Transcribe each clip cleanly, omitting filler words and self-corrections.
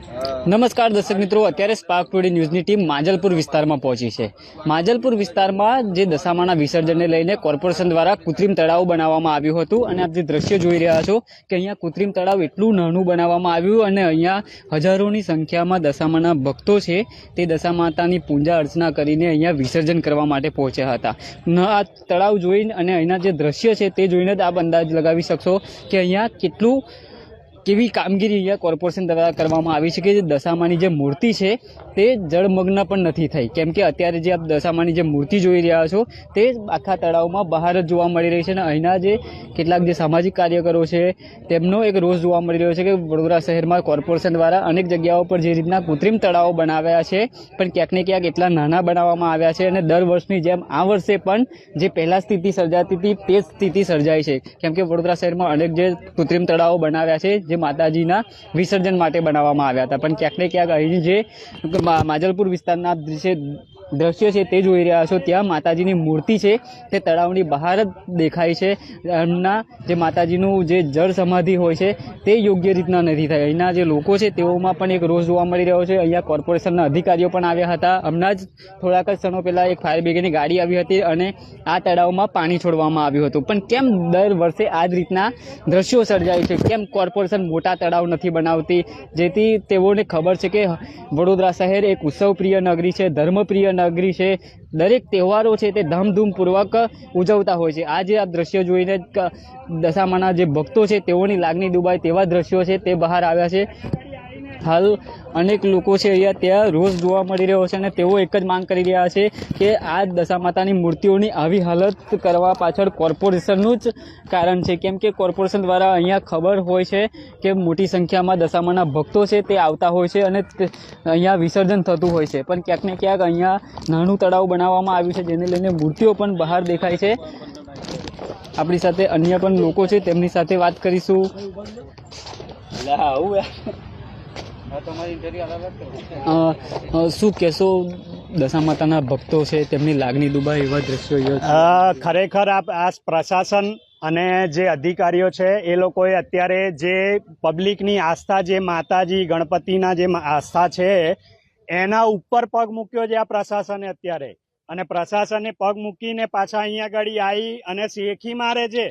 નમસ્કાર દર્શક મિત્રો, અત્યારે સ્પાર્ક ટુડે ન્યૂઝની ટીમ માંજલપુર વિસ્તારમાં પહોંચી છે। માંજલપુર વિસ્તારમાં જે દશામાના વિસર્જનને લઈને કોર્પોરેશન દ્વારા કૃત્રિમ તળાવ બનાવવામાં આવ્યું હતું અને આપ જે દ્રશ્ય જોઈ રહ્યા છો કે અહીંયા કૃત્રિમ તળાવ એટલું નાનું બનાવવામાં આવ્યું અને અહીંયા હજારોની સંખ્યામાં દશામાના ભક્તો છે તે દશામાતાની પૂજા અર્ચના કરીને અહીંયા વિસર્જન કરવા માટે પહોંચ્યા હતા। આ તળાવ જોઈને અને અહીંના જે દ્રશ્ય છે તે જોઈને જ આપ અંદાજ લગાવી શકશો કે અહીંયા કેવી કામગીરી અહીંયા કોર્પોરેશન દ્વારા કરવામાં આવી છે કે જે દશામાની જે મૂર્તિ છે તે જળમગ્ન પણ નથી થઈ, કેમ કે અત્યારે જે આપ દશામાની જે મૂર્તિ જોઈ રહ્યા છો તે આખા તળાવમાં બહાર જ જોવા મળી રહી છે અને અહીંના જે કેટલાક જે સામાજિક કાર્યકરો છે તેમનો એક રોષ જોવા મળી રહ્યો છે કે વડોદરા શહેરમાં કોર્પોરેશન દ્વારા અનેક જગ્યાઓ પર જે રીતના કૃત્રિમ તળાવો બનાવ્યા છે પણ ક્યાંક ને ક્યાંક એટલા નાના બનાવવામાં આવ્યા છે અને દર વર્ષની જેમ આ વર્ષે પણ જે પહેલા સ્થિતિ સર્જાતી હતી તે જ સ્થિતિ સર્જાઈ છે, કેમ કે વડોદરા શહેરમાં અનેક જે કૃત્રિમ તળાવો બનાવ્યા છે જે માતાજીના વિસર્જન માટે બનાવવામાં આવ્યા હતા પણ ક્યાંક ને ક્યાંક અહીં જે માંજલપુર વિસ્તારના દ્રશ્ય છે તે જોઈ રહ્યા છો ત્યાં માતાજીની મૂર્તિ છે તે તળાવની બહાર જ દેખાય છે। એમના જે માતાજીનું જે જળ સમાધિ હોય છે તે યોગ્ય રીતના નથી થાય। અહીંના જે લોકો છે તેઓમાં પણ એક રોષ જોવા મળી રહ્યો છે। અહીંયા કોર્પોરેશનના અધિકારીઓ પણ આવ્યા હતા। હમણાં જ થોડાક જ ક્ષણો પહેલાં એક ફાયર બ્રિગેડની ગાડી આવી હતી અને આ તળાવમાં પાણી છોડવામાં આવ્યું હતું પણ કેમ દર વર્ષે આ જ રીતના દ્રશ્યો સર્જાય છે? કેમ કોર્પોરેશન મોટા તળાવ નથી બનાવતી જેથી તેઓને ખબર છે કે વડોદરા શહેર એક ઉત્સવપ્રિય નગરી છે, ધર્મપ્રિય નગરી છે, દરેક તહેવારો છે તે ધામધૂમપૂર્વક ઉજવતા હોય છે। આ જે આ દ્રશ્યો જોઈને દશામાના જે ભક્તો છે તેઓની લાગણી દુભાય તેવા દ્રશ્યો છે તે બહાર આવ્યા છે। હાલ અનેક લોકો છે અહીંયા ત્યાં રોષ જોવા મળી રહ્યો છે અને તેઓ એક જ માંગ કરી રહ્યા છે કે આ દશામાતાની મૂર્તિઓની આવી હાલત કરવા પાછળ કોર્પોરેશનનું જ કારણ છે, કેમ કે કોર્પોરેશન દ્વારા અહીંયા ખબર હોય છે કે મોટી સંખ્યામાં દશામાના ભક્તો છે તે આવતા હોય છે અને અહીંયા વિસર્જન થતું હોય છે પણ ક્યાંક ને ક્યાંક અહીંયા નાનું તળાવ બનાવવામાં આવ્યું છે જેને લઈને મૂર્તિઓ પણ બહાર દેખાય છે। આપણી સાથે અન્ય પણ લોકો છે તેમની સાથે વાત કરીશું। શું કહેશો, દશામાતાના ભક્તો છે તેમની લાગણી દુભાય એવા દ્રશ્યો? ખરેખર આ પ્રશાસન અને જે અધિકારીઓ છે એ લોકોએ અત્યારે જે પબ્લિકની આસ્થા, જે માતાજી ગણપતિના જે આસ્થા છે એના ઉપર પગ મૂક્યો છે આ પ્રશાસને અત્યારે, અને પ્રશાસને પગ મૂકીને પાછા અહીંયા આગળ આવી અને શેખી મારે છે।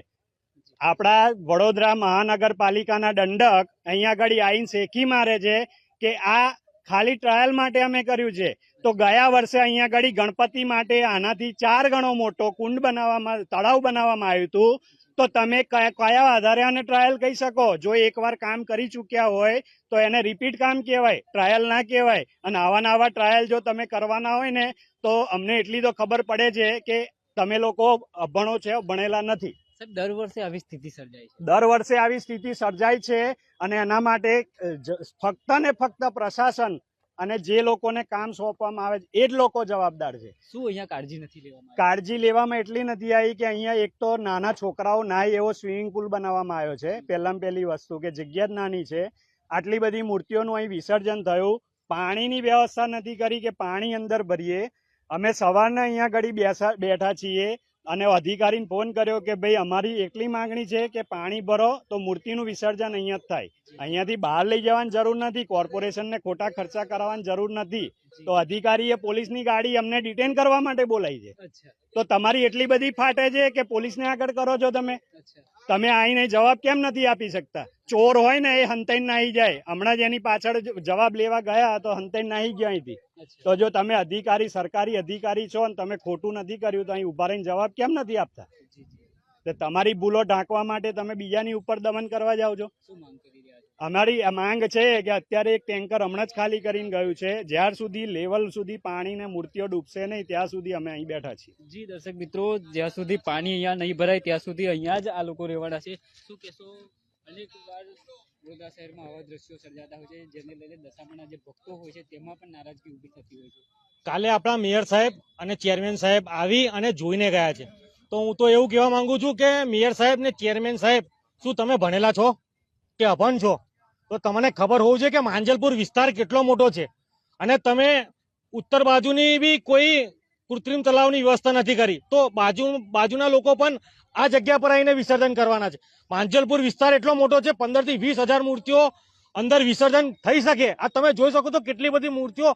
આપણા વડોદરા મહાનગરપાલિકાના દંડક અહીંયા આગળ આવીને શેખી મારે છે કે આ ખાલી ટ્રાયલ માટે અમે કર્યું છે। તો ગયા વર્ષે અહીંયા આગળ ગણપતિ માટે આનાથી 4 ગણો મોટો કુંડ બનાવવામાં, તળાવ બનાવવામાં આવ્યું હતું। તો તમે કયા આધારે આને ટ્રાયલ કહી શકો? જો એકવાર કામ કરી ચૂક્યા હોય તો એને રિપીટ કામ કહેવાય, ટ્રાયલ ના કહેવાય। અને આવા ટ્રાયલ જો તમે કરવાના હોય ને તો અમને એટલી તો ખબર પડે છે કે તમે લોકો અભણો છે, ભણેલા નથી। દર વર્ષે આવી સ્થિતિ સર્જાય છે, દર વર્ષે આવી સ્થિતિ સર્જાય છે અને એના માટે ફક્ત ને ફક્ત પ્રશાસન અને જે લોકોને કામ સોંપવામાં આવે છે એ જ લોકો જવાબદાર છે। શું અહીંયા કાળજી નથી લેવામાં? કાળજી લેવામાં એટલી નથી આવી કે અહીંયા એક તો નાના છોકરાઓ નાય એવો સ્વિમિંગ પુલ બનાવવામાં આવ્યો છે। પહેલી વસ્તુ કે જગ્યા જ નાની છે, આટલી બધી મૂર્તિઓનું અહીં વિસર્જન થયું, પાણીની વ્યવસ્થા નથી કરી કે પાણી અંદર ભરીએ। અમે સવારના અહીંયા ઘડી બેઠા છીએ અને અધિકારીને ફોન કર્યો કે ભાઈ અમારી એટલી માંગણી છે કે પાણી ભરો તો મૂર્તિનું વિસર્જન અહીંયા જ થાય, અહીંયાથી બહાર લઈ જવાની જરૂર નથી, કોર્પોરેશનને ખોટા ખર્ચા કરાવવાની જરૂર નથી। તો અધિકારીએ પોલીસની ગાડી અમને ડિટેન કરવા માટે બોલાવી છે। તો તમારી એટલી બધી ફાટે છે કે પોલીસને આગળ કરો છો તમે આવીને જવાબ કેમ નથી આપી શકતા? ચોર હોય ને એ હંતાઈને નાહી જાય, હમણાં જ એની પાછળ જવાબ લેવા ગયા તો હંતાઈને નાહી ગયા અહીંથી। તો જો તમે અધિકારી, સરકારી અધિકારી છો અને તમે ખોટું નથી કર્યું તો અહીં ઉભા રહીને જવાબ કેમ નથી આપતા? તો તમારી ભૂલો ઢાંકવા માટે તમે બીજાની ઉપર દમન કરવા જાઓ છો। અમારી માંગ છે કે અત્યારે એક ટેન્કર હમણાં જ ખાલી કરીને ગયું છે, જ્યાર સુધી લેવલ સુધી પાણી ને મૂર્તિઓ ડૂબશે નહીં ત્યાં સુધી અમે અહીં બેઠા છીએ। જી દર્શક મિત્રો, જ્યાં સુધી પાણી અહીંયા નહીં ભરાય ત્યાં સુધી અહીંયા જ આ લોકો રહેવાના છે। શું કહેશો, અનેક વાર વડોદરા શહેરમાં આવા દ્રશ્યો સર્જાતા હોય છે જેને લઈને દશામાના જે ભક્તો હોય છે તેમાં પણ નારાજગી ઊભી થતી હોય છે। કાલે આપણા મેયર સાહેબ અને ચેરમેન સાહેબ આવી અને જોઈને ગયા છે, તો હું તો એવું કહેવા માંગુ છું કે મેયર સાહેબ ને ચેરમેન સાહેબ, શું તમે ભણેલા છો કે અભણ છો? તો તમને ખબર હોવું જોઈએ કે માંજલપુર વિસ્તાર કેટલો મોટો છે અને તમે ઉત્તર બાજુની બી કોઈ કૃત્રિમ તળાવની વ્યવસ્થા નથી કરી, તો બાજુના લોકો પણ આ જગ્યા પર આવીને વિસર્જન કરવાના છે। માંજલપુર વિસ્તાર એટલો મોટો છે, 15 થી 20 હજાર મૂર્તિઓ અંદર વિસર્જન થઈ શકે. આ તમે જોઈ શકો છો કેટલી બધી મૂર્તિઓ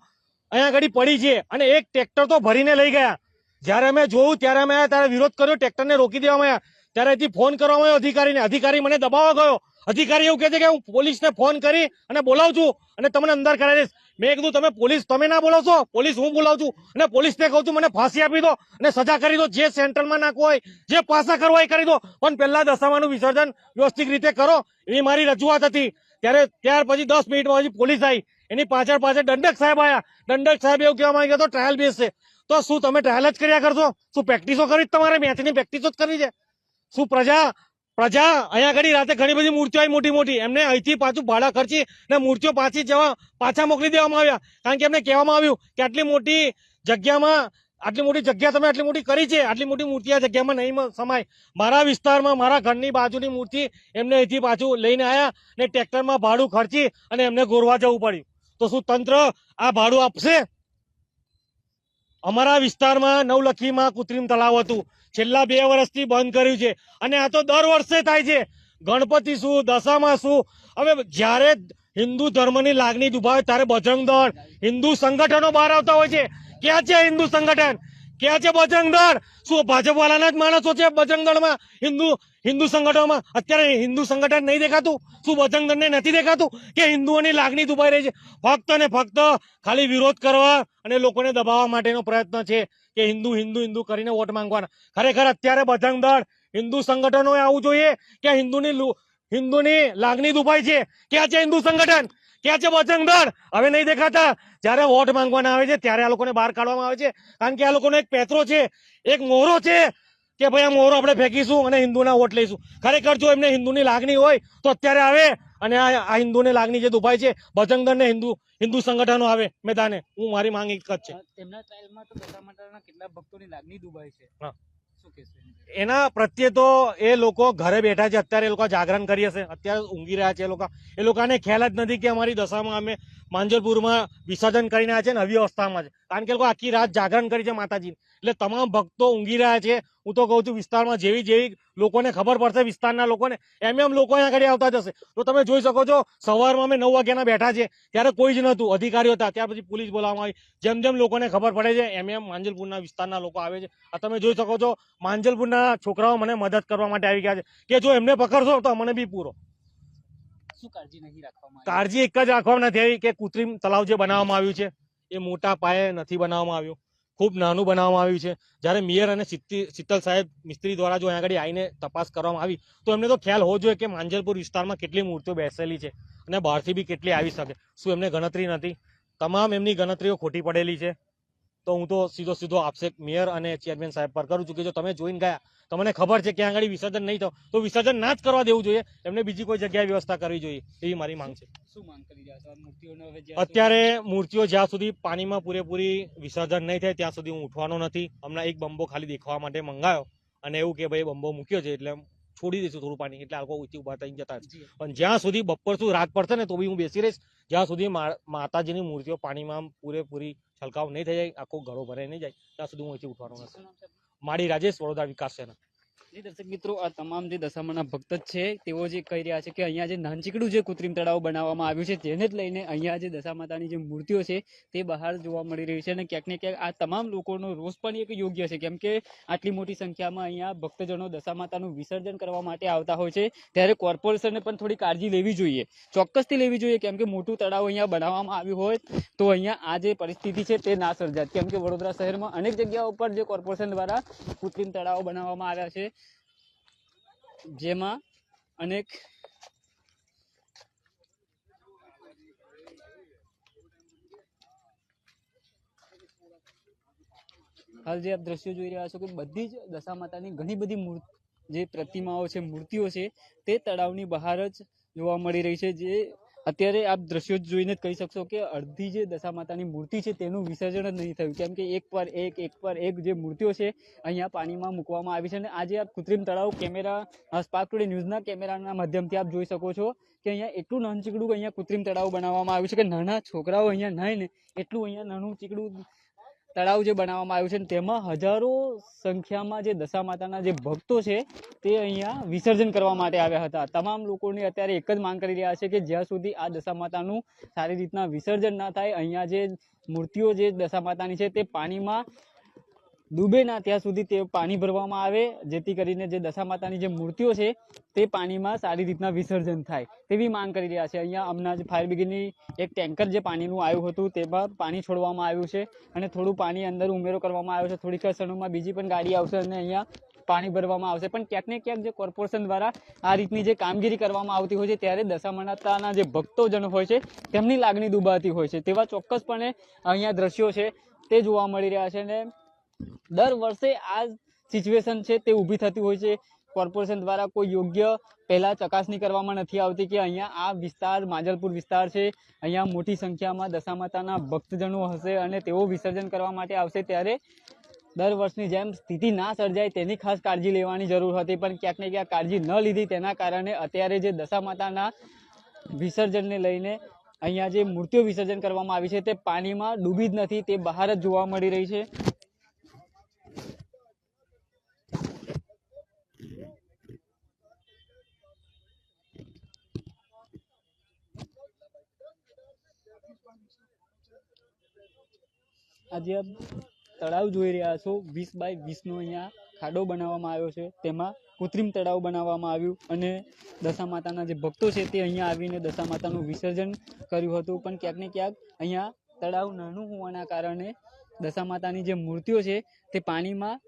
અહીંયા આગળ પડી છે અને એક ટ્રેક્ટર તો ભરીને લઈ ગયા. જ્યારે અમે જોયું ત્યારે અમે ત્યારે વિરોધ કર્યો, ટ્રેક્ટરને રોકી દેવામાં આવ્યા. ત્યારે અહીંથી ફોન કરવામાં આવ્યો અધિકારીને. અધિકારી મને દબાવવા ગયો. અધિકારી એવું કહે છે કે હું પોલીસને ફોન કરી અને બોલાવું છું અને તમને અંદર કરાવી દઈશ. મેં કીધું તમે પોલીસ તમે ના બોલાવશો, પોલીસ હું બોલાવું છું અને પોલીસને કહું છું મને ફાંસી આપી દો અને સજા કરી દો. જે સેન્ટ્રલમાં નાખવું હોય, જે પાસા કરવા એ કરી દો, પણ પહેલા દશામાનું વિસર્જન વ્યવસ્થિત રીતે કરો એવી મારી રજૂઆત હતી. ત્યાર પછી 10 મિનિટમાં પછી પોલીસ આવી. એની પાછળ દંડક સાહેબ આવ્યા. દંડક સાહેબ એવું કહેવા માંગ્યા તો ટ્રાયલ બેસ છે. તો શું તમે ટ્રાયલ જ કર્યા કરશો? શું પ્રેક્ટિસો કરી તમારે મેચની પ્રેક્ટિસો જ કરી છે? શું પ્રજા અહીંયા આગળ રાતે ઘણી બધી મૂર્તિઓ આવી મોટી મોટી, એમને અહીંથી પાછું ભાડા ખર્ચી ને મૂર્તિઓ પાછા મોકલી દેવામાં આવ્યા. કારણ કે એમને કહેવામાં આવ્યું કે આટલી મોટી જગ્યા તમે આટલી મોટી કરી છે, આટલી મોટી મૂર્તિ આ જગ્યામાં નહીં સમાય. મારા વિસ્તારમાં મારા ઘરની બાજુની મૂર્તિ એમને અહીંથી પાછું લઈને આવ્યા ને ટ્રેક્ટરમાં ભાડું ખર્ચી અને એમને ગોરવા જવું પડ્યું. તો શું તંત્ર આ ભાડું આપશે? અમારા વિસ્તારમાં નવલખીમાં કૃત્રિમ તળાવ હતું, છેલ્લા 2 વર્ષથી બંધ કર્યું છે અને આ તો દર વર્ષે થાય છે. ગણપતિ શું, દશામાં શું, હવે જ્યારે હિન્દુ ધર્મની લાગણી દુભાવે ત્યારે બજરંગ દળ, હિન્દુ સંગઠનો બહાર આવતા હોય છે. ક્યાં છે હિન્દુ સંગઠન? ક્યાં છે બજરંગ દળ? શું ભાજપ વાળાના જ માણસો છે બજરંગ દળમાં, હિન્દુ સંગઠનોમાં? અત્યારે હિન્દુ સંગઠન નહીં દેખાતું? શું બજરંગ દળને નથી દેખાતું કે હિન્દુઓની લાગણી દુભાઈ રહી છે? ફક્ત ને ફક્ત ખાલી વિરોધ કરવા અને લોકોને દબાવવા માટેનો પ્રયત્ન છે કે હિન્દુ હિન્દુ હિન્દુ કરીને વોટ માંગવાના. ખરેખર અત્યારે બજરંગ દળ, હિન્દુ સંગઠનોએ આવવું જોઈએ કે હિન્દુની લાગણી દુભાઈ છે. ક્યાં છે હિન્દુ સંગઠન? ક્યાં છે બજરંગ દળ? હવે નહીં દેખાતા. જ્યારે વોટ માંગવાના આવે છે ત્યારે આ લોકોને બહાર કાઢવામાં આવે છે. કારણ કે આ લોકોનો એક પેત્રો છે, એક મોહરો છે કે ભાઈ આ મોહરો આપણે ફેંકીશું અને હિન્દુના વોટ લઈશું. ખરેખર જો એમને હિન્દુની લાગણી હોય તો અત્યારે આવે અને આ હિન્દુની લાગણી જે દુભાઈ છે બજરંગ દળ ને હિન્દુ સંગઠનો આવે મેદાને. હું મારી માંગ એક જ છે. તેમના ટ્રાયલમાં તો દશામાતાના કેટલા ભક્તોની લાગણી દુભાઈ છે. હા. શું કહેશો? એના પ્રત્યે તો એ લોકો ઘરે બેઠા છે. અત્યારે એ લોકો જાગરણ કરી હશે, અત્યારે ઊંઘી રહ્યા છે. એ લોકોને ખ્યાલ જ નથી કે અમારી દશામાં અમે માંજલપુરમાં વિસર્જન કરીને આવ્યા છે ને આવી અવસ્થામાં છે. કારણ કે એ લોકો આખી રાત જાગરણ કરી છે માતાજી. એટલે તમામ ભક્તો ઊંઘી રહ્યા છે. હું તો કહું છું વિસ્તારમાં જેવી લોકોને ખબર પડશે, વિસ્તારના લોકોને એમ લોકો અહીંયા આગળ આવતા જશે. તો તમે જોઈ શકો છો સવારમાં અમે 9 વાગ્યાના બેઠા છે ત્યારે કોઈ જ નહોતું, અધિકારીઓ હતા. ત્યાર પછી પોલીસ બોલાવવામાં આવી. જેમ જેમ લોકોને ખબર પડે છે એમ માંજલપુરના વિસ્તારના લોકો આવે છે. આ તમે જોઈ શકો છો માંજલપુરના છોકરાઓ મને મદદ કરવા માટે આવી ગયા છે કે જો એમને પકડશો તો અમને બી પૂરો. શું કાળજી નહીં રાખવામાં આવી? કાળજી એક જ રાખવામાં નથી આવી કે કૃત્રિમ તળાવ જે બનાવવામાં આવ્યું છે એ મોટા પાયે નથી બનાવવામાં આવ્યું, ખૂબ નાનું બનાવવામાં આવ્યું છે. જ્યારે મેયર અને શીતલ સાહેબ મિસ્ત્રી દ્વારા જો અહીંયા આગળ આવીને તપાસ કરવામાં આવી તો એમને તો ખ્યાલ હોવો જોઈએ કે માંજલપુર વિસ્તારમાં કેટલી મૂર્તિઓ બેસેલી છે અને બહારથી બી કેટલી આવી શકે. શું એમને ગણતરી નથી? તમામ એમની ગણતરીઓ ખોટી પડેલી છે. તો હું તો સીધો આક્ષેપ મેયર અને ચેરમેન સાહેબ પર કરું છું કે જો તમે જોઈને ગયા, તમને ખબર છે કે ત્યાં આગળ વિસર્જન નહીં થયું તો વિસર્જન ના જ કરવા દેવું જોઈએ. એમને બીજી કોઈ જગ્યાએ વ્યવસ્થા કરવી જોઈએ એવી મારી માંગ છે. શું માંગ કરી રહ્યા છો? મૂર્તિઓનો હવે અત્યારે મૂર્તિઓ જ્યાં સુધી પાણીમાં પૂરેપૂરી વિસર્જન નહીં થાય ત્યાં સુધી હું ઉઠવાનો નથી. હમણાં એક બંબો ખાલી દેખાવા માટે મંગાયો અને એવું કે ભાઈ બંબો મૂક્યો છે એટલે છોડી દઈશું થોડું પાણી, એટલે આ લોકો ઉઠી ઉભા થઈને જતા જ. પણ જ્યાં સુધી બપોર સુધી રાત પડશે ને તો બી હું બેસી રહીશ જ્યાં સુધી માતાજીની મૂર્તિઓ પાણીમાં પૂરેપૂરી છલકાવ નહીં થઈ જાય, આખો ઘરો ભરાઈ નહીં જાય ત્યાં સુધી હું અહીંથી ઉઠવાનો નથી. માડી રાજેશ, વડોદરા વિકાસ સેના. દર્શક મિત્રો, આ તમામ જે દશામાના ભક્ત જ છે તેઓ જે કહી રહ્યા છે કે અહીંયા જે નાનચીકડું જે કૃત્રિમ તળાવ બનાવવામાં આવ્યું છે તેને જ લઈને અહીંયા જે દશામાતાની જે મૂર્તિઓ છે તે બહાર જોવા મળી રહી છે અને ક્યાંક ને ક્યાંક આ તમામ લોકોનો રોષ પણ એક યોગ્ય છે. કેમ કે આટલી મોટી સંખ્યામાં અહીંયા ભક્તજનો દશામાતાનું વિસર્જન કરવા માટે આવતા હોય છે ત્યારે કોર્પોરેશને પણ થોડી કાળજી લેવી જોઈએ, ચોક્કસથી લેવી જોઈએ. કેમ કે મોટું તળાવ અહીંયા બનાવવામાં આવ્યું હોય તો અહીંયા આ જે પરિસ્થિતિ છે તે ના સર્જાત. કેમ કે વડોદરા શહેરમાં અનેક જગ્યાઓ પર જે કોર્પોરેશન દ્વારા કૃત્રિમ તળાવો બનાવવામાં આવ્યા છે જેમાં અનેક હાલ જે આપ દ્રશ્યો જોઈ રહ્યા છો કે બધી જ દશામાતાની ઘણી બધી જે પ્રતિમાઓ છે, મૂર્તિઓ છે તે તળાવની બહાર જ જોવા મળી રહી છે. જે અત્યારે આપ દ્રશ્યો જોઈને જ કહી શકશો કે અડધી જે દશામાતાની મૂર્તિ છે તેનું વિસર્જન જ નહીં થયું. કેમ કે એક પર એક જે મૂર્તિઓ છે અહીંયા પાણીમાં મૂકવામાં આવી છે. અને આજે આપ કૃત્રિમ તળાવ કેમેરા સ્પાર્ક ટુડે ન્યૂઝના કેમેરાના માધ્યમથી આપ જોઈ શકો છો કે અહીંયા એટલું નાનચીકડું અહીંયા કૃત્રિમ તળાવ બનાવવામાં આવ્યું છે કે નાના છોકરાઓ અહીંયા નાય ને એટલું અહીંયા નાનું ચીકડું તળાવ જે બનાવવામાં આવ્યું છે તેમાં હજારો સંખ્યામાં જે દશા માતાના જે ભક્તો છે તે અહીંયા વિસર્જન કરવા માટે આવ્યા હતા. તમામ લોકોની અત્યારે એક જ માંગ કરી રહ્યા છે કે જ્યાં સુધી આ દશા માતાનું સારી રીતના વિસર્જન ના થાય, અહીંયા જે મૂર્તિઓ જે દશા માતાની છે તે પાણીમાં ડૂબે ના ત્યાં સુધી તે પાણી ભરવામાં આવે, જેથી કરીને જે દશા માતાની જે મૂર્તિઓ છે તે પાણીમાં સારી રીતના વિસર્જન થાય તેવી માંગ કરી રહ્યા છે. અહીંયા હમણાં જ ફાયર બ્રિગેડની એક ટેન્કર જે પાણીનું આવ્યું હતું તેમાં પાણી છોડવામાં આવ્યું છે અને થોડું પાણી અંદર ઉમેરો કરવામાં આવ્યો છે. થોડીક ક્ષણોમાં બીજી પણ ગાડી આવશે અને અહીંયા પાણી ભરવામાં આવશે. પણ ક્યાંક ને ક્યાંક જે કોર્પોરેશન દ્વારા આ રીતની જે કામગીરી કરવામાં આવતી હોય છે ત્યારે દશા માતાના જે ભક્તોજનો હોય છે તેમની લાગણી દુભાતી હોય છે. તેવા ચોક્કસપણે અહીંયા દ્રશ્યો છે તે જોવા મળી રહ્યા છે અને દર વર્ષે આ સિચ્યુએશન છે તે ઊભી થતી હોય છે. કોર્પોરેશન દ્વારા કોઈ યોગ્ય પહેલા ચકાસણી કરવામાં નથી આવતી કે અહીંયા આ વિસ્તાર માજલપુર વિસ્તાર છે, અહીંયા મોટી સંખ્યામાં દશા માતાના ભક્તજનો હશે અને તેઓ વિસર્જન કરવા માટે આવશે, ત્યારે દર વર્ષની જેમ સ્થિતિ ના સર્જાય તેની ખાસ કાળજી લેવાની જરૂર હતી. પણ ક્યાંક ને ક્યાંક કાળજી ન લીધી તેના કારણે અત્યારે જે દશા માતાના વિસર્જનને લઈને અહીંયા જે મૂર્તિઓ વિસર્જન કરવામાં આવી છે તે પાણીમાં ડૂબી જ નથી, તે બહાર જ જોવા મળી રહી છે. આજે આપ તળાવ જોઈ રહ્યા છો, 20 બાય 20 નો અહીંયા ખાડો બનાવવામાં આવ્યો છે. તેમાં કૃત્રિમ તળાવ બનાવવામાં આવ્યું અને દશા માતાના જે ભક્તો છે તે અહીંયા આવીને દશા માતાનું વિસર્જન કર્યું હતું. પણ ક્યાંક ને ક્યાંક અહીંયા તળાવ નાનું હોવાના કારણે દશા માતાની જે મૂર્તિઓ છે તે પાણીમાં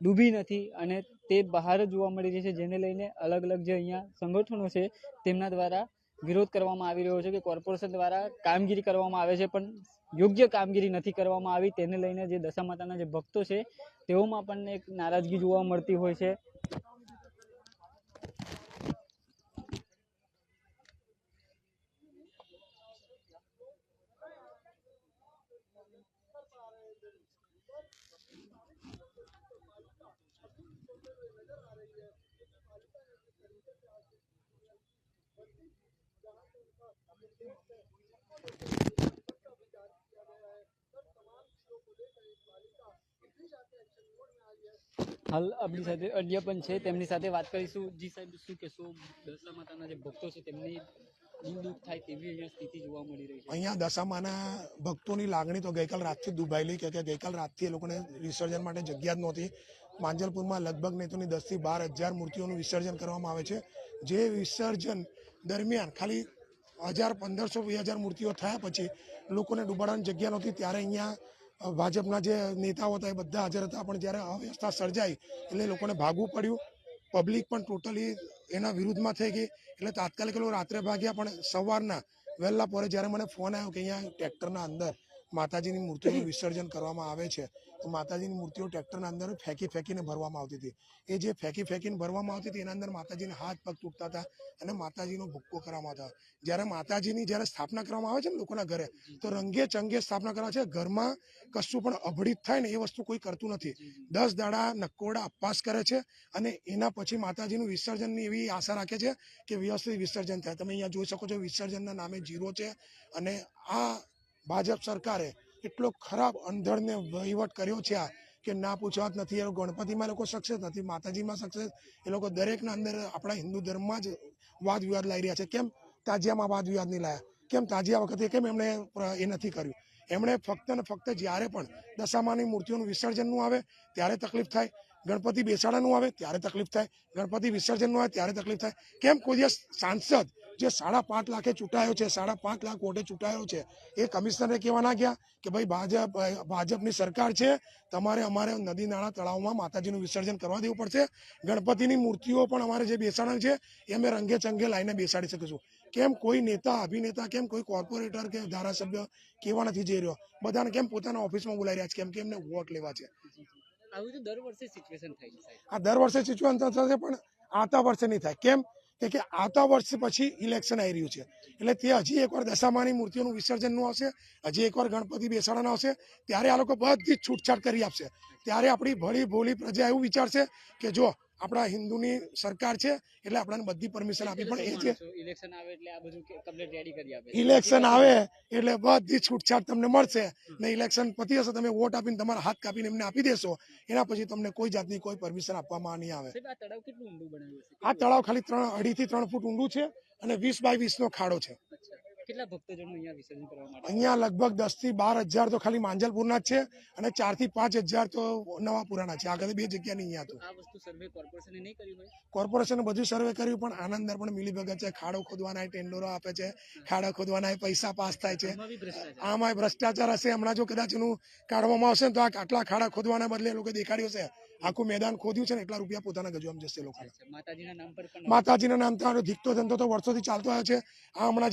ડૂબી નથી અને તે બહાર જ જોવા મળી રહી છે, જેને લઈને અલગ અલગ જે અહીંયા સંગઠનો છે તેમના દ્વારા વિરોધ કરવામાં આવી રહ્યો છે કે કોર્પોરેશન દ્વારા કામગીરી કરવામાં આવે છે પણ યોગ્ય કામગીરી નથી કરવામાં આવી. તેને લઈને જે દશા માતાના જે ભક્તો છે તેઓમાં પણ એક નારાજગી જોવા મળતી હોય છે. હાલ આપણી સાથે અન્ય પણ છે, તેમની સાથે વાત કરીશું. જી સાહેબ, શું કહેશો? દશા માતાના જે ભક્તો છે તેમની દુઃખ થાય તેવી અહીંયા સ્થિતિ જોવા મળી રહી છે. અહીંયા દશામાના ભક્તોની લાગણી તો ગઈકાલ રાતથી દુભાયેલી કે ગઈકાલ રાતથી એ લોકોને વિસર્જન માટે જગ્યા જ નહોતી. માંજલપુરમાં લગભગ નહીં તો 10 થી 12 હજાર મૂર્તિઓનું વિસર્જન કરવામાં આવે છે. જે વિસર્જન દરમિયાન ખાલી 1000, 1500, 2000 મૂર્તિઓ થયા પછી લોકોને ડૂબાડવાની જગ્યા નહોતી. ત્યારે અહીંયા ભાજપના જે નેતાઓ હતા એ બધા હાજર હતા, પણ જ્યારે અવ્યવસ્થા સર્જાઈ એટલે લોકોને ભાગવું પડ્યું. પબ્લિક પણ ટોટલી એના વિરુદ્ધમાં થઈ ગઈ એટલે તાત્કાલિક લોકો રાત્રે ભાગ્યા. પણ સવારના વહેલા પોરે જ્યારે મને ફોન આવ્યો કે અહીંયા ટ્રેક્ટરના અંદર માતાજીની મૂર્તિઓનું વિસર્જન કરવામાં આવે છે, તો માતાજીની મૂર્તિઓ ટ્રેક્ટરના અંદર ફેંકીને ભરવામાં આવતી હતી. એ જે ફેંકીને ભરવામાં આવતી હતી એના અંદર માતાજીના હાથ પગ તૂટતા હતા અને માતાજીનો ભૂક્કો કરવામાં આવતા. જ્યારે માતાજીની જ્યારે સ્થાપના કરવામાં આવે છે ને લોકોના ઘરે, તો રંગે ચંગે સ્થાપના કરવા છે. ઘરમાં કશું પણ અભડિત થાય ને એ વસ્તુ કોઈ કરતું નથી. 10 દાડા નકોડા અપવાસ કરે છે અને એના પછી માતાજીનું વિસર્જનની એવી આશા રાખે છે કે વ્યવસ્થિત વિસર્જન થાય. તમે અહીંયા જોઈ શકો છો વિસર્જનના નામે જીરો છે અને આ ભાજપ સરકારે એટલો ખરાબ અંધળને વહીવટ કર્યો છે કે ના પૂછવા જ નથી. એ લોકો ગણપતિમાં લોકો સક્સેસ નથી, માતાજીમાં સક્સેસ. એ લોકો દરેકના અંદર આપણા હિન્દુ ધર્મમાં જ વાદ વિવાદ લાવી રહ્યા છે. કેમ તાજિયામાં વાદ વિવાદ નહીં લાયા? કેમ તાજિયા વખતે કેમ એમણે એ નથી કર્યું? એમણે ફક્ત ને ફક્ત જ્યારે પણ દશામાની મૂર્તિઓનું વિસર્જનનું આવે ત્યારે તકલીફ થાય, ગણપતિ બેસાડાનું આવે ત્યારે તકલીફ થાય, ગણપતિ વિસર્જનનું આવે ત્યારે તકલીફ થાય. કેમ કોઈ દિવસ સાંસદ જે 5.5 લાખે ચૂંટાયો છે, 5.5 લાખ વોટે ચૂંટાયો છે, એ કમિશનરે કહેવા ના ગયા કે ભાઈ ભાજપની સરકાર છે, તમારે અમારે નદી નાળા તળાવમાં માતાજીનું વિસર્જન કરવા દેવું પડશે. ગણપતિની મૂર્તિઓ પણ અમારે જે બેસાડવાની છે એ અમે રંગે ચંગે લાઈને બેસાડી શકીશું. કેમ કોઈ નેતા અભિનેતા, કેમ કોઈ કોર્પોરેટર કે ધારાસભ્ય કેવા નથી જઈ રહ્યો? બધાને કેમ પોતાના ઓફિસમાં બોલાવી રહ્યા છે? કેમ કે એમને વોટ લેવા છે. આવું તો દર વર્ષે સિચ્યુએશન થાય છે સાહેબ. આ દર વર્ષે સિચ્યુએશન થશે પણ આવતા વર્ષે નહીં થાય. કેમ કે આવતા વર્ષ પછી ઇલેક્શન આવી રહ્યું છે એટલે તે હજી એકવાર દશામાની મૂર્તિઓનું વિસર્જન નું આવશે, હજી એકવાર ગણપતિ બેસાડવાના આવશે, ત્યારે આ લોકો બધી છૂટછાટ કરી આપશે. ત્યારે આપણી ભળી ભોળી પ્રજા એવું વિચારશે કે જો આપણા હિન્દુની સરકાર છે એટલે આપણને બધી પરમિશન આપી, પણ એ છે ઇલેક્શન આવે એટલે આ બધું કમ્પ્લીટ રેડી કરી આપે. ઇલેક્શન આવે એટલે બધી છૂટછાટ તમને મળશે ને ઇલેક્શન પતી હશે તમે વોટ આપીને તમારા હાથ કાપીને એમને આપી દેશો, એના પછી તમને કોઈ જાતની કોઈ પરમિશન આપવામાં નહીં આવે. સાહેબ, આ તળાવ કેટલું ઊંડું બનાવ્યું છે? આ તળાવ ખાલી 2.5 થી 3 ફૂટ ઊંડું છે અને 20 બાય 20 નો ખાડો છે. અચ્છા. કેટલા ભક્તજનો અહીંયા વિસર્જન કરવા માટે? અહીંયા લગભગ 10 થી 12 હજાર તો ખાલી માંજલપુરના જ છે અને 4 થી 5 હજાર તો નવાપુરાના છે. આગળ 2 જગ્યા નહીં અહીંયા તો. આ વસ્તુ સર્વે કોર્પોરેશને નહીં કર્યું હોય? કોર્પોરેશને બધું સર્વે કર્યું પણ આનંદર પણ મિલી ભગત છે. ખાડો ખોદવાના ટેન્ડરો આપે છે, ખાડા ખોદવાના પૈસા પાસ થાય છે. એમાં બી ભ્રષ્ટાચાર. આમાં ભ્રષ્ટાચાર હશે. હમણાં જો કદાચ એનું કાઢવામાં આવશે ને તો આટલા ખાડા ખોદવાના બદલે એ લોકો દેખાડ્યું છે આખું મેદાન ખોદ્યું છે ને એટલા રૂપિયા પોતાના ગજવામાં જશે લોકો. માતાજીના નામ પર પણ માતાજીના નામ તો ધીકતો ધંધો તો વર્ષોથી ચાલતો આવ્યો છે. આ હમણાં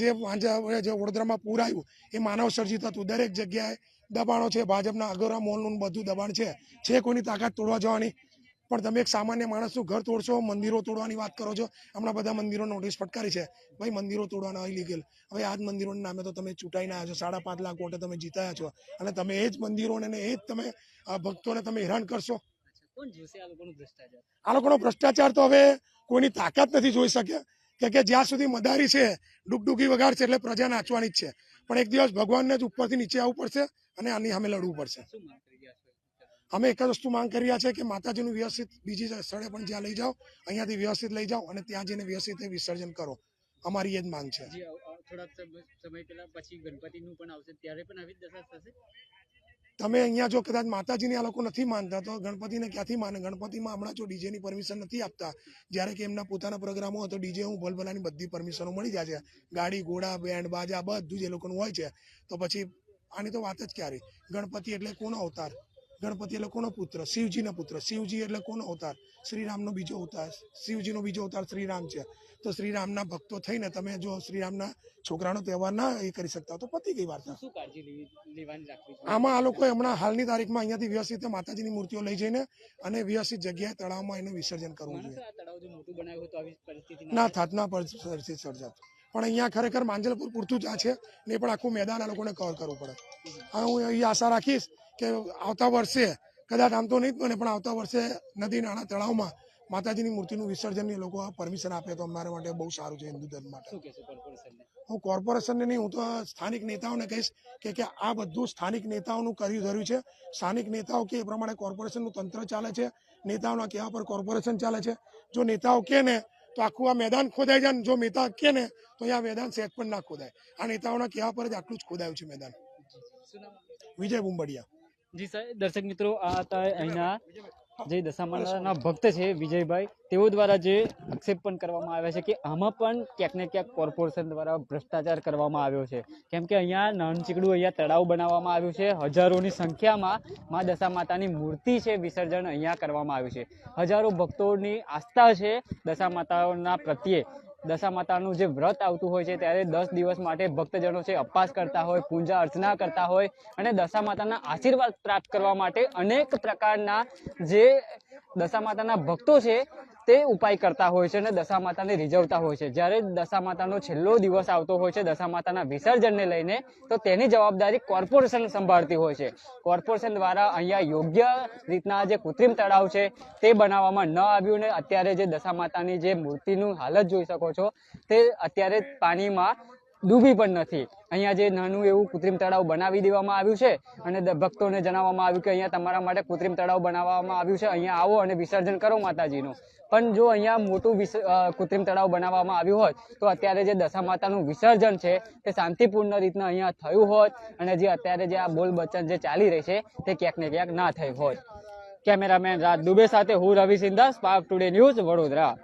જે વડોદરામાં પૂર આવ્યું એ માનવ સર્જિત હતું. દરેક જગ્યાએ દબાણો છે. ભાજપના અગોરા મોલનું બધું દબાણ છે કોઈની તાકાત તોડવા જવાની. પણ તમે એક સામાન્ય માણસનું ઘર તોડશો, મંદિરો તોડવાની વાત કરો છો. હમણાં બધા મંદિરો નોટિસ ફટકારી છે, ભાઈ મંદિરો તોડવાના ઇલીગલ. હવે આ જ મંદિરોના નામે તો તમે ચૂંટાઈને આવ્યા છો, 5.5 લાખ વોટે તમે જીતાયા છો અને તમે એ જ મંદિરોને એ જ તમે ભક્તોને તમે હેરાન કરશો. કોણ જોશે આ લોકોનું ભ્રષ્ટાચાર? આ લોકોનો ભ્રષ્ટાચાર તો હવે કોઈની તાકાત નથી જોઈ શકે કે જ્યાં સુધી મદારી છે ડુગડુગી વગાડશે એટલે પ્રજા નાચવાની જ છે. પણ એક દિવસ ભગવાનને જ ઉપરથી નીચે આવવું પડશે અને આની સામે લડવું પડશે. શું માંગ કરી રહ્યા છો? અમે એક જ વસ્તુ માંગ કરી રહ્યા છે કે માતાજીનું વ્યવસ્થિત બીજી સ્થળે પણ જ્યાં લઈ જાઓ, અહીંયાથી વ્યવસ્થિત લઈ જાઓ અને ત્યાં જઈને વ્યવસ્થિત વિસર્જન કરો. અમારી એ જ માંગ છે. થોડાક સમય પહેલા પછી ગણપતિનું પણ આવશે, ત્યારે પણ આવી જ દશા થશે? તમે અહીંયા જો કદાચ માતાજીને આ લોકો નથી માનતા તો ગણપતિને ક્યાંથી માને? ગણપતિમાં હમણાં જો ડીજેની પરમિશન નથી આપતા, જ્યારે કે એમના પોતાના પ્રોગ્રામો હોય તો ડીજે હું ભલભલાની બધી પરમિશનો મળી જાય છે. ગાડી ઘોડા બેન્ડ બાજા બધું જ એ લોકોનું હોય છે. તો પછી આની તો વાત જ ક્યારે? ગણપતિ એટલે કોનો અવતાર? ગણપતિ એટલે કોનો પુત્ર? શિવજીનો પુત્ર. શિવજી એટલે કોનો અવતાર? શ્રીરામનો બીજો અવતાર. શિવજીનો બીજો અવતાર શ્રીરામ છે. તો શ્રીરામના ભક્તો થઈને તમે જો શ્રીરામના છોકરાનો તહેવાર ના એ કરી શકતા તો પતી ગઈ વાર્તા. શું કાળજી લેવાની રાખવી? આમાં આ લોકોએ હમણાં હાલની તારીખમાં અહીંયાથી વ્યવસ્થિત માતાજીની મૂર્તિઓ લઈ જઈને અને વ્યવસ્થિત જગ્યાએ તળાવમાં એને વિસર્જન કરવું જોઈએ. આ તળાવ જો મોટું બનાવ્યું હોય તો આવી પરિસ્થિતિ ના થાત ના પરિસ્થિતિ સર્જાત. પણ અહીંયા ખરેખર માંજલપુર પૂરતું જ આ છે ને પણ આખું મેદાન આ લોકોને કવર કરવું પડે. હવે હું એ આશા રાખીશ કે આવતા વર્ષે કદાચ આમ તો નહીં જ બને પણ આવતા વર્ષે નદી નાળા તળાવમાં માતાજીની મૂર્તિનું વિસર્જન એ લોકો પરમિશન આપે તો અમારા માટે બહુ સારું છે હિન્દુ ધર્મ માટે. શું કહેશો કોર્પોરેશનને? હું કોર્પોરેશનને નહીં, હું તો સ્થાનિક નેતાઓને કહીશ કે આ બધું સ્થાનિક નેતાઓનું કર્યું છે. સ્થાનિક નેતાઓ કે એ પ્રમાણે કોર્પોરેશનનું તંત્ર ચાલે છે. નેતાઓના કહેવા પર કોર્પોરેશન ચાલે છે. જો નેતાઓ કહે ને તો આખું આ મેદાન ખોદાઈ જાય ને જો નેતા કહે ને તો અહીંયા મેદાન સહેજ પણ ના ખોદાય. આ નેતાઓના કહેવા પર જ આટલું જ ખોદાયું છે મેદાન. વિજય બુંબડિયા. જી સાહેબ, દર્શક મિત્રો, આ હતા અહીંના જે દશામાના ભક્ત છે વિજયભાઈ, તેઓ દ્વારા જે આક્ષેપ પણ કરવામાં આવ્યા છે કે આમાં પણ ક્યાંક ને ક્યાંક કોર્પોરેશન દ્વારા ભ્રષ્ટાચાર કરવામાં આવ્યો છે. કેમ કે અહીંયા નાનચીકડું અહીંયા તળાવ બનાવવામાં આવ્યું છે. હજારોની સંખ્યામાં મા દશા માતાની મૂર્તિ છે વિસર્જન અહીંયા કરવામાં આવ્યું છે. હજારો ભક્તોની આસ્થા છે દશા માતાઓના પ્રત્યે. દશા માતાનું જે વ્રત આવતું હોય છે ત્યારે 10 દિવસ માટે ભક્તજનો છે અપવાસ કરતા હોય, પૂજા અર્ચના કરતા હોય અને દશા માતાના આશીર્વાદ પ્રાપ્ત કરવા માટે અનેક પ્રકારના જે દશા માતાના ભક્તો છે તે ઉપાય કરતા હોય છે અને દશા માતાને રીઝવતા હોય છે. જ્યારે દશા માતાનો છેલ્લો દિવસ આવતો હોય છે દશા માતાના વિસર્જનને લઈને, તો તેની જવાબદારી કોર્પોરેશન સંભાળતી હોય છે. કોર્પોરેશન દ્વારા અહીંયા યોગ્ય રીતના જે કૃત્રિમ તળાવ છે તે બનાવવામાં ન આવ્યું ને અત્યારે જે દશા માતાની જે મૂર્તિનું હાલત જોઈ શકો છો તે અત્યારે પાણીમાં ડૂબી પણ નથી. અહીંયા જે નાનું એવું કૃત્રિમ તળાવ બનાવી દેવામાં આવ્યું છે અને ભક્તોને જણાવવામાં આવ્યું કે અહીંયા તમારા માટે કૃત્રિમ તળાવ બનાવવામાં આવ્યું છે, અહીંયા આવો અને વિસર્જન કરો માતાજીનું. પણ જો અહીંયા મોટું કૃત્રિમ તળાવ બનાવવામાં આવ્યું હોત તો અત્યારે જે દશા માતાનું વિસર્જન છે તે શાંતિપૂર્ણ રીતના અહીંયા થયું હોત અને જે અત્યારે જે આ બોલ બચ્ચન જે ચાલી રહી છે તે ક્યાંક ને ક્યાંક ના થઈ હોત. કેમેરામેન રાજ દુબે સાથે હું Ravi Sindha, Spark Today News, Vadodara.